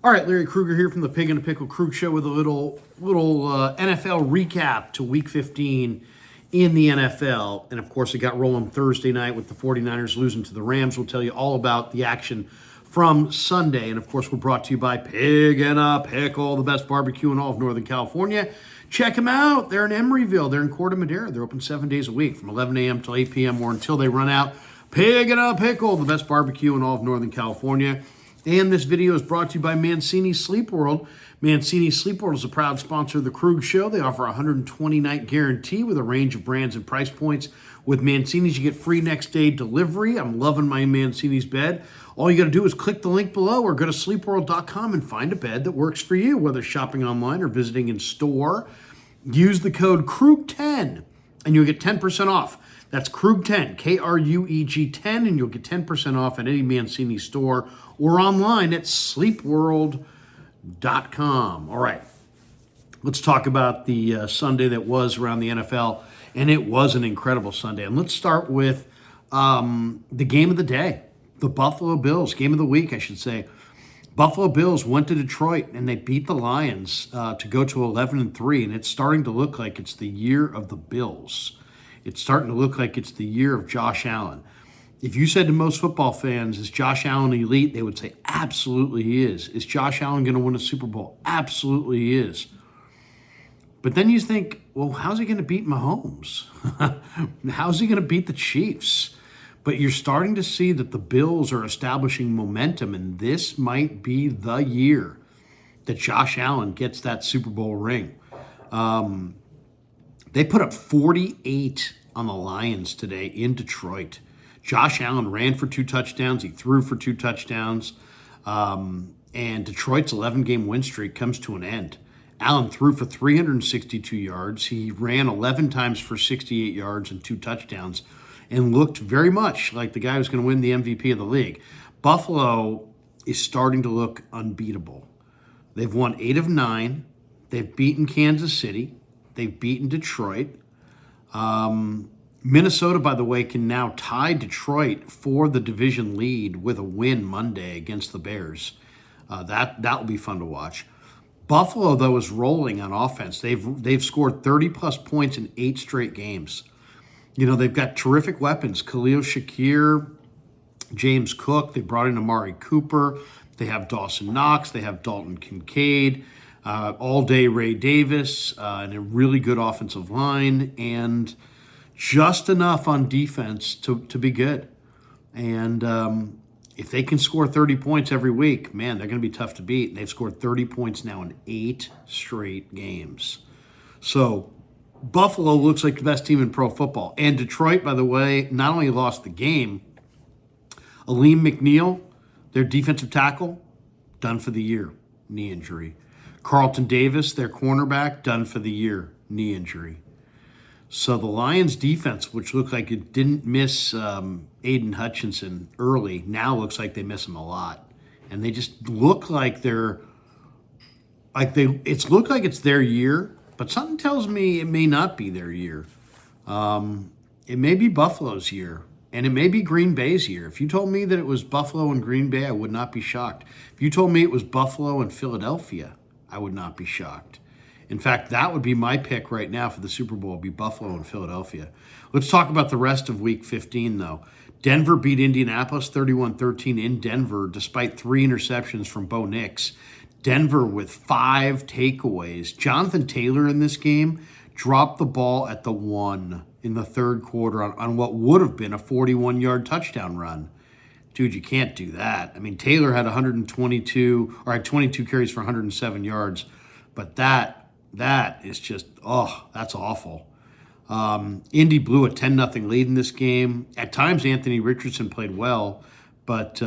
All right, Larry Krueger here from the Pig and a Pickle Krug Show with a little NFL recap to Week 15 in the NFL. And, of course, it got rolling Thursday night with the 49ers losing to the Rams. We'll tell you all about the action from Sunday. And, of course, we're brought to you by Pig and a Pickle, the best barbecue in all of Northern California. Check them out. They're in Emeryville. They're in Corte Madera. They're open 7 days a week from 11 a.m. till 8 p.m. or until they run out. Pig and a Pickle, the best barbecue in all of Northern California. And this video is brought to you by Mancini Sleep World. Mancini Sleep World is a proud sponsor of the Krug Show. They offer a 120-night guarantee with a range of brands and price points. With Mancini's, you get free next-day delivery. I'm loving my Mancini's bed. All you got to do is click the link below or go to sleepworld.com and find a bed that works for you, whether shopping online or visiting in store. Use the code KRUG10 and you'll get 10% off. That's KRUG10, K-R-U-E-G 10, and you'll get 10% off at any Mancini store or online at sleepworld.com. All right, let's talk about the Sunday that was around the NFL, and it was an incredible Sunday. And let's start with the game of the day, the Buffalo Bills, game of the week, I should say. Buffalo Bills went to Detroit, and they beat the Lions to go to 11-3, and it's starting to look like it's the year of the Bills. It's starting to look like it's the year of Josh Allen. If you said to most football fans, is Josh Allen elite? They would say, absolutely he is. Is Josh Allen going to win a Super Bowl? Absolutely he is. But then you think, well, how's he going to beat Mahomes? How's he going to beat the Chiefs? But you're starting to see that the Bills are establishing momentum, and this might be the year that Josh Allen gets that Super Bowl ring. They put up 48 on the Lions today in Detroit. Josh Allen ran for 2 touchdowns. He threw for 2 touchdowns. And Detroit's 11-game win streak comes to an end. Allen threw for 362 yards. He ran 11 times for 68 yards and 2 touchdowns and looked very much like the guy who's going to win the MVP of the league. Buffalo is starting to look unbeatable. They've won 8 of 9. They've beaten Kansas City. They've beaten Detroit. Minnesota, by the way, can now tie Detroit for the division lead with a win Monday against the Bears. That will be fun to watch. Buffalo, though, is rolling on offense. They've scored 30-plus points in 8 straight games. You know, they've got terrific weapons. Khalil Shakir, James Cook. They brought in Amari Cooper. They have Dawson Knox. They have Dalton Kincaid. All-day Ray Davis, and a really good offensive line, and just enough on defense to be good. And if they can score 30 points every week, man, they're going to be tough to beat. They've scored 30 points now in 8 straight games. So Buffalo looks like the best team in pro football. And Detroit, by the way, not only lost the game, Aleem McNeil, their defensive tackle, done for the year, knee injury. Carlton Davis, their cornerback, done for the year, knee injury. So the Lions defense, which looked like it didn't miss Aiden Hutchinson early, now looks like they miss him a lot. And they just look like it's looked like it's their year, but something tells me it may not be their year. It may be Buffalo's year, and it may be Green Bay's year. If you told me that it was Buffalo and Green Bay, I would not be shocked. If you told me it was Buffalo and Philadelphia, I would not be shocked. In fact, that would be my pick right now for the Super Bowl, would be Buffalo and Philadelphia. Let's talk about the rest of Week 15, though. Denver beat Indianapolis 31-13 in Denver, despite 3 interceptions from Bo Nix. Denver with 5 takeaways. Jonathan Taylor in this game dropped the ball at the 1 in the third quarter on what would have been a 41-yard touchdown run. Dude, you can't do that. I mean, Taylor had 22 carries for 107 yards, but that is just, that's awful. Indy blew a 10-0 lead in this game. At times, Anthony Richardson played well, but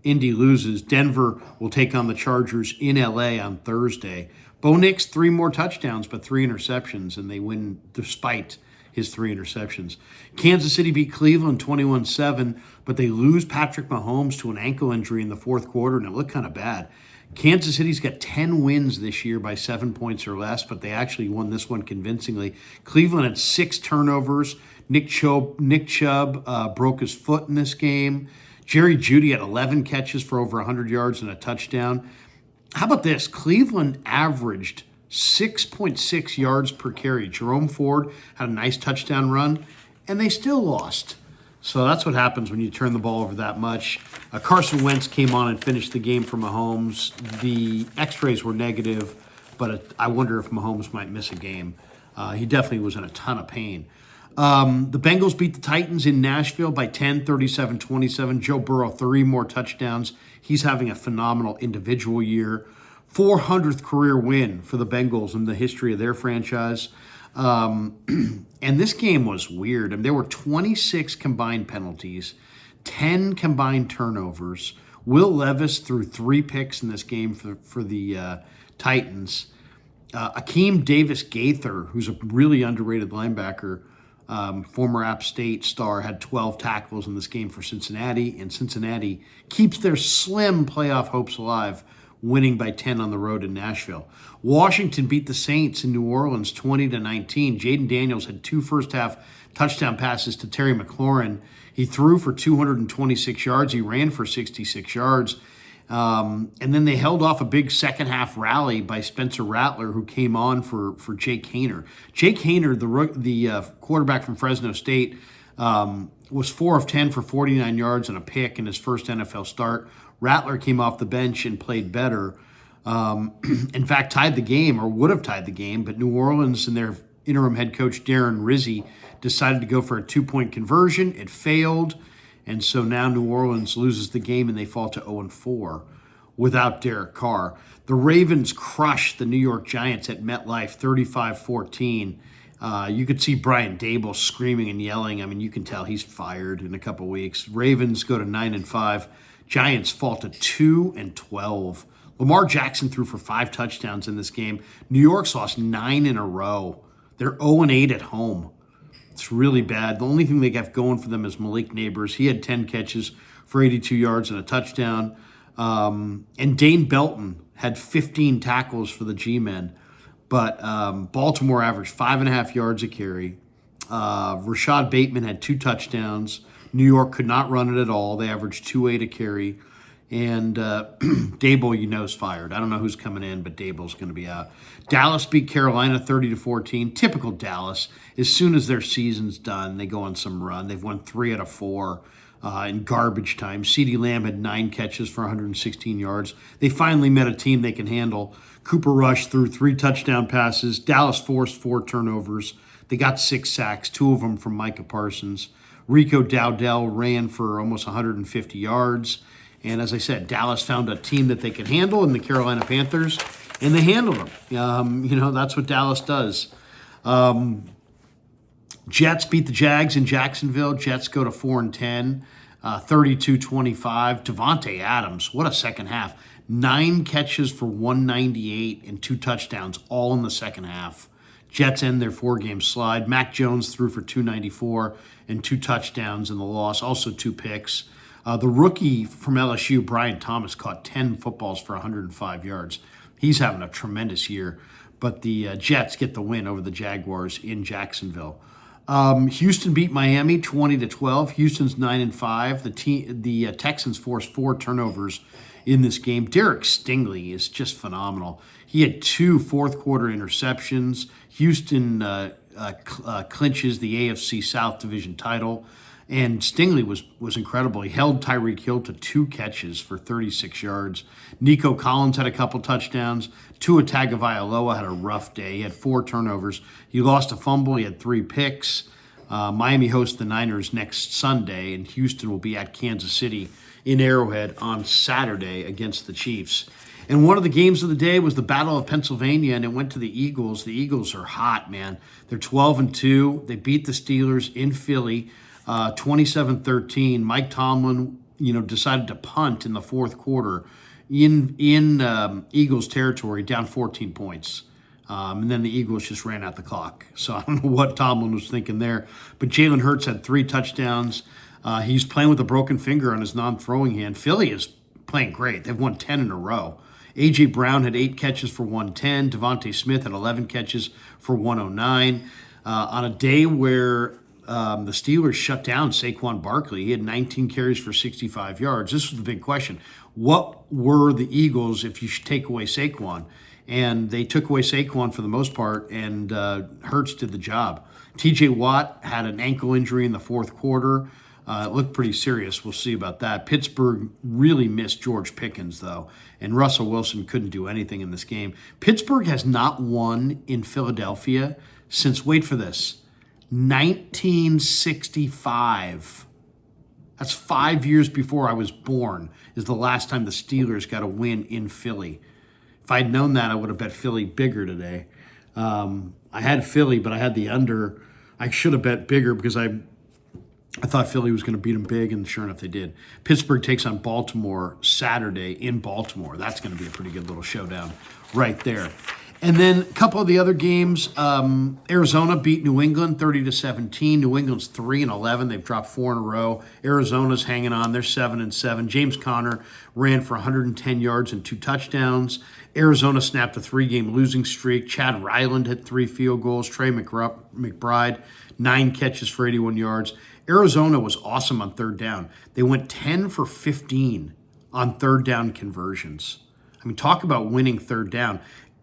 Indy loses. Denver will take on the Chargers in L.A. on Thursday. Bo Nix, 3 more touchdowns, but 3 interceptions, and they win despite his 3 interceptions. Kansas City beat Cleveland 21-7, but they lose Patrick Mahomes to an ankle injury in the fourth quarter, and it looked kind of bad. Kansas City's got 10 wins this year by 7 points or less, but they actually won this one convincingly. Cleveland had 6 turnovers. Nick Chubb broke his foot in this game. Jerry Jeudy had 11 catches for over 100 yards and a touchdown. How about this? Cleveland averaged 6.6 yards per carry. Jerome Ford had a nice touchdown run, and they still lost. So that's what happens when you turn the ball over that much. Carson Wentz came on and finished the game for Mahomes. The x-rays were negative, but I wonder if Mahomes might miss a game. He definitely was in a ton of pain. The Bengals beat the Titans in Nashville by 10, 37-27. Joe Burrow, 3 more touchdowns. He's having a phenomenal individual year. 400th career win for the Bengals in the history of their franchise. And this game was weird. I mean, there were 26 combined penalties, 10 combined turnovers. Will Levis threw 3 picks in this game for the Titans. Akeem Davis-Gaither, who's a really underrated linebacker, former App State star, had 12 tackles in this game for Cincinnati, and Cincinnati keeps their slim playoff hopes alive, winning by 10 on the road in Nashville. Washington beat the Saints in New Orleans 20-19. Jaden Daniels had 2 first-half touchdown passes to Terry McLaurin. He threw for 226 yards. He ran for 66 yards. And then they held off a big second-half rally by Spencer Rattler, who came on for Jake Haener. Jake Haener, the quarterback from Fresno State, was 4 of 10 for 49 yards and a pick in his first NFL start. Rattler came off the bench and played better. In fact, tied the game, or would have tied the game, but New Orleans and their interim head coach Darren Rizzi decided to go for a 2-point conversion. It failed, and so now New Orleans loses the game and they fall to 0-4 without Derek Carr. The Ravens crushed the New York Giants at MetLife 35-14. You could see Brian Daboll screaming and yelling. I mean, you can tell he's fired in a couple weeks. Ravens go to 9-5. Giants fall to 2-12. Lamar Jackson threw for 5 touchdowns in this game. New York's lost 9 in a row. They're 0-8 at home. It's really bad. The only thing they have going for them is Malik Neighbors. He had 10 catches for 82 yards and a touchdown. And Dane Belton had 15 tackles for the G-men. But Baltimore averaged 5.5 yards a carry. Rashad Bateman had 2 touchdowns. New York could not run it at all. They averaged 2.8 a carry. And Daboll, is fired. I don't know who's coming in, but Daboll's going to be out. Dallas beat Carolina 30-14. Typical Dallas. As soon as their season's done, they go on some run. They've won 3 out of 4 in garbage time. CeeDee Lamb had 9 catches for 116 yards. They finally met a team they can handle. Cooper Rush threw 3 touchdown passes. Dallas forced 4 turnovers. They got 6 sacks, 2 of them from Micah Parsons. Rico Dowdell ran for almost 150 yards. And as I said, Dallas found a team that they could handle in the Carolina Panthers, and they handled them. That's what Dallas does. Jets beat the Jags in Jacksonville. Jets go to 4-10, 32-25. Devontae Adams, what a second half. 9 catches for 198 and 2 touchdowns, all in the second half. Jets end their 4-game slide. Mac Jones threw for 294 and 2 touchdowns in the loss, also 2 picks. The rookie from LSU, Brian Thomas, caught 10 footballs for 105 yards. He's having a tremendous year. But the Jets get the win over the Jaguars in Jacksonville. Houston beat Miami 20-12. Houston's 9-5. The Texans forced 4 turnovers in this game. Derek Stingley is just phenomenal. He had 2 fourth-quarter interceptions. Houston clinches the AFC South Division title. And Stingley was incredible. He held Tyreek Hill to 2 catches for 36 yards. Nico Collins had a couple touchdowns. Tua Tagovailoa had a rough day. He had 4 turnovers. He lost a fumble. He had 3 picks. Miami hosts the Niners next Sunday, and Houston will be at Kansas City in Arrowhead on Saturday against the Chiefs. And one of the games of the day was the Battle of Pennsylvania, and it went to the Eagles. The Eagles are hot, man. They're 12-2. They beat the Steelers in Philly. 27-13. Mike Tomlin, decided to punt in the fourth quarter in Eagles territory, down 14 points. And then the Eagles just ran out the clock. So I don't know what Tomlin was thinking there. But Jalen Hurts had 3 touchdowns. He's playing with a broken finger on his non-throwing hand. Philly is playing great. They've won 10 in a row. A.J. Brown had 8 catches for 110. Devontae Smith had 11 catches for 109. On a day where the Steelers shut down Saquon Barkley. He had 19 carries for 65 yards. This was the big question. What were the Eagles if you should take away Saquon? And they took away Saquon for the most part, and Hurts did the job. TJ Watt had an ankle injury in the fourth quarter. It looked pretty serious. We'll see about that. Pittsburgh really missed George Pickens, though, and Russell Wilson couldn't do anything in this game. Pittsburgh has not won in Philadelphia since, wait for this, 1965. That's 5 years before I was born, is the last time the Steelers got a win in Philly. If I'd known that, I would have bet Philly bigger today. I had Philly, but I had the under. I should have bet bigger because I thought Philly was going to beat them big, and sure enough, they did. Pittsburgh takes on Baltimore Saturday in Baltimore. That's going to be a pretty good little showdown right there. And then a couple of the other games, Arizona beat New England 30-17. New England's 3-11. They've dropped 4 in a row. Arizona's hanging on. They're 7-7. James Conner ran for 110 yards and 2 touchdowns. Arizona snapped a 3-game losing streak. Chad Ryland hit 3 field goals. Trey McBride, 9 catches for 81 yards. Arizona was awesome on third down. They went 10 for 15 on third down conversions. I mean, talk about winning third down.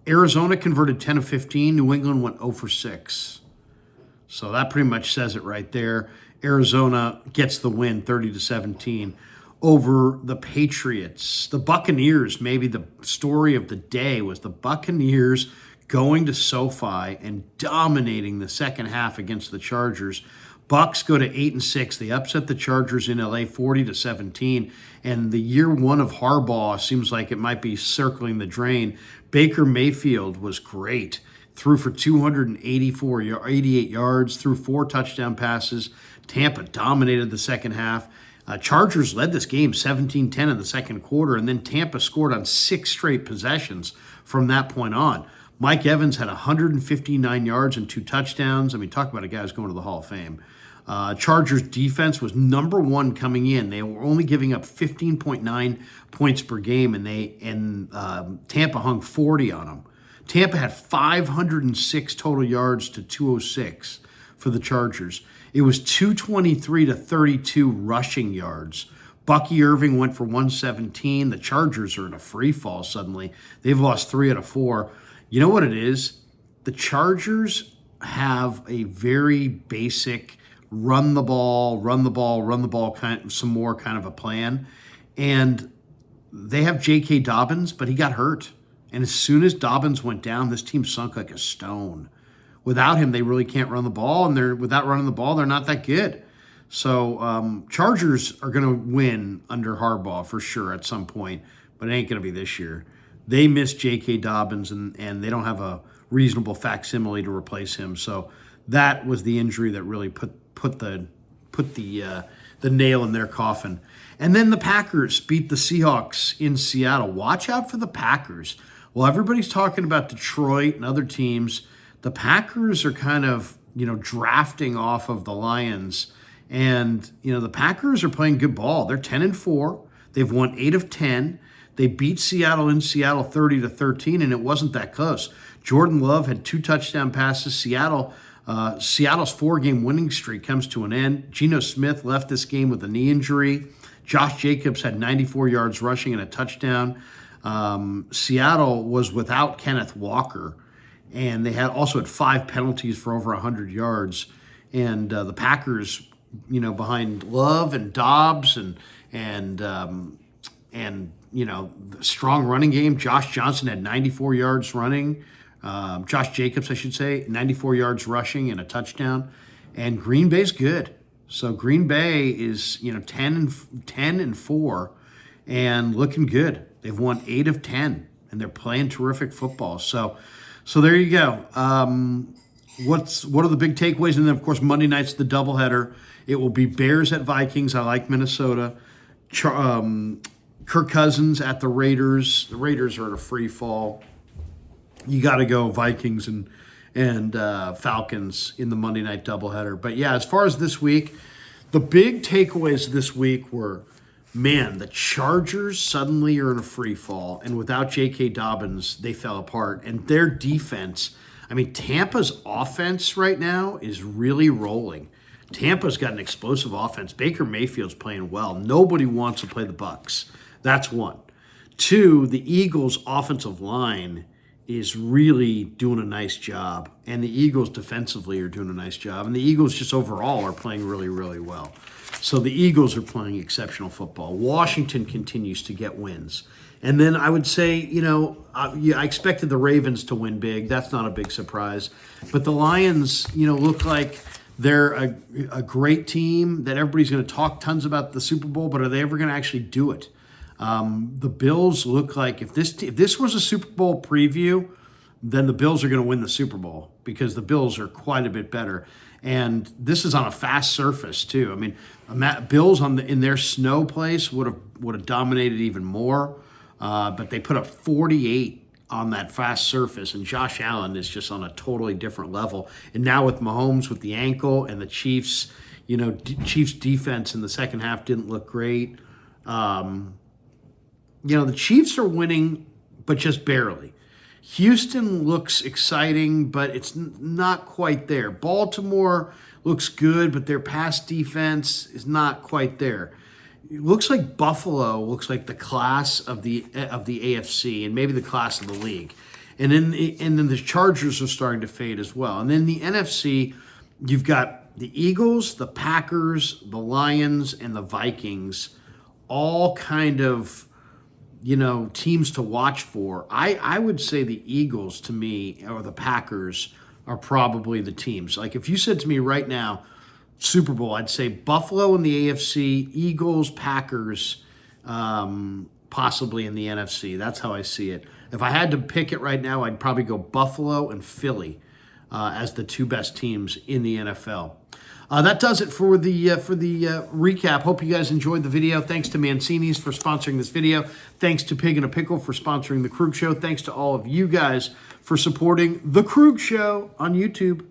Arizona converted 10 of 15. New England went 0 for 6. So that pretty much says it right there. Arizona gets the win 30-17 over the Patriots. The Buccaneers, maybe the story of the day was the Buccaneers going to SoFi and dominating the second half against the Chargers. Bucs go to 8-6. They upset the Chargers in LA 40-17. And the year one of Harbaugh seems like it might be circling the drain. Baker Mayfield was great. Threw for 288 yards, threw 4 touchdown passes. Tampa dominated the second half. Chargers led this game 17-10 in the second quarter, and then Tampa scored on 6 straight possessions from that point on. Mike Evans had 159 yards and 2 touchdowns. I mean, talk about a guy who's going to the Hall of Fame. Chargers defense was number 1 coming in. They were only giving up 15.9 points per game, and Tampa hung 40 on them. Tampa had 506 total yards to 206 for the Chargers. It was 223 to 32 rushing yards. Bucky Irving went for 117. The Chargers are in a free fall suddenly. They've lost 3 out of 4. You know what it is? The Chargers have a very basic run the ball kind of, some more kind of a plan. And they have J.K. Dobbins, but he got hurt. And as soon as Dobbins went down, this team sunk like a stone. Without him, they really can't run the ball, and without running the ball, they're not that good. So Chargers are going to win under Harbaugh for sure at some point, but it ain't going to be this year. They miss J.K. Dobbins, and they don't have a reasonable facsimile to replace him. So that was the injury that really put the nail in their coffin. And then the Packers beat the Seahawks in Seattle. Watch out for the Packers. Well, everybody's talking about Detroit and other teams. The Packers are kind of, drafting off of the Lions. And, the Packers are playing good ball. They're 10-4. They've won 8 of 10. They beat Seattle in Seattle 30-13, and it wasn't that close. Jordan Love had 2 touchdown passes. Seattle's 4-game winning streak comes to an end. Geno Smith left this game with a knee injury. Josh Jacobs had 94 yards rushing and a touchdown. Seattle was without Kenneth Walker, and they also had 5 penalties for over 100 yards. And the Packers, behind Love and Dobbs and the strong running game. Josh Johnson had 94 yards running. Josh Jacobs, I should say, 94 yards rushing and a touchdown. And Green Bay's good. So Green Bay is, 10-4 and looking good. They've won 8 of 10, and they're playing terrific football. So there you go. What are the big takeaways? And then, of course, Monday night's the doubleheader. It will be Bears at Vikings. I like Minnesota. Kirk Cousins at the Raiders. The Raiders are at a free fall. You got to go Vikings and Falcons in the Monday night doubleheader. But yeah, as far as this week, the big takeaways this week were, the Chargers suddenly are in a free fall, and without J.K. Dobbins, they fell apart. And their defense, Tampa's offense right now is really rolling. Tampa's got an explosive offense. Baker Mayfield's playing well. Nobody wants to play the Bucs. That's one. Two, the Eagles' offensive line is really doing a nice job. And the Eagles defensively are doing a nice job. And the Eagles just overall are playing really, really well. So the Eagles are playing exceptional football. Washington continues to get wins. And then I would say, I expected the Ravens to win big. That's not a big surprise. But the Lions, look like they're a great team that everybody's going to talk tons about the Super Bowl, but are they ever going to actually do it? The Bills look like if this was a Super Bowl preview, then the Bills are going to win the Super Bowl because the Bills are quite a bit better. And this is on a fast surface too. I mean, Bills in their snow place would have dominated even more, but they put up 48 on that fast surface, and Josh Allen is just on a totally different level. And now with Mahomes with the ankle and the Chiefs, Chiefs defense in the second half didn't look great. The Chiefs are winning, but just barely. Houston looks exciting, but it's not quite there. Baltimore looks good, but their pass defense is not quite there. It looks like Buffalo looks like the class of the AFC and maybe the class of the league. And then the Chargers are starting to fade as well. And then the NFC, you've got the Eagles, the Packers, the Lions, and the Vikings, all kind of teams to watch for. I would say the Eagles, to me, or the Packers, are probably the teams. Like if you said to me right now, Super Bowl, I'd say Buffalo in the AFC, Eagles, Packers, possibly in the NFC. That's how I see it. If I had to pick it right now, I'd probably go Buffalo and Philly as the two best teams in the NFL. That does it for the recap. Hope you guys enjoyed the video. Thanks to Mancini's for sponsoring this video. Thanks to Pig and a Pickle for sponsoring the Krueger Show. Thanks to all of you guys for supporting the Krueger Show on YouTube.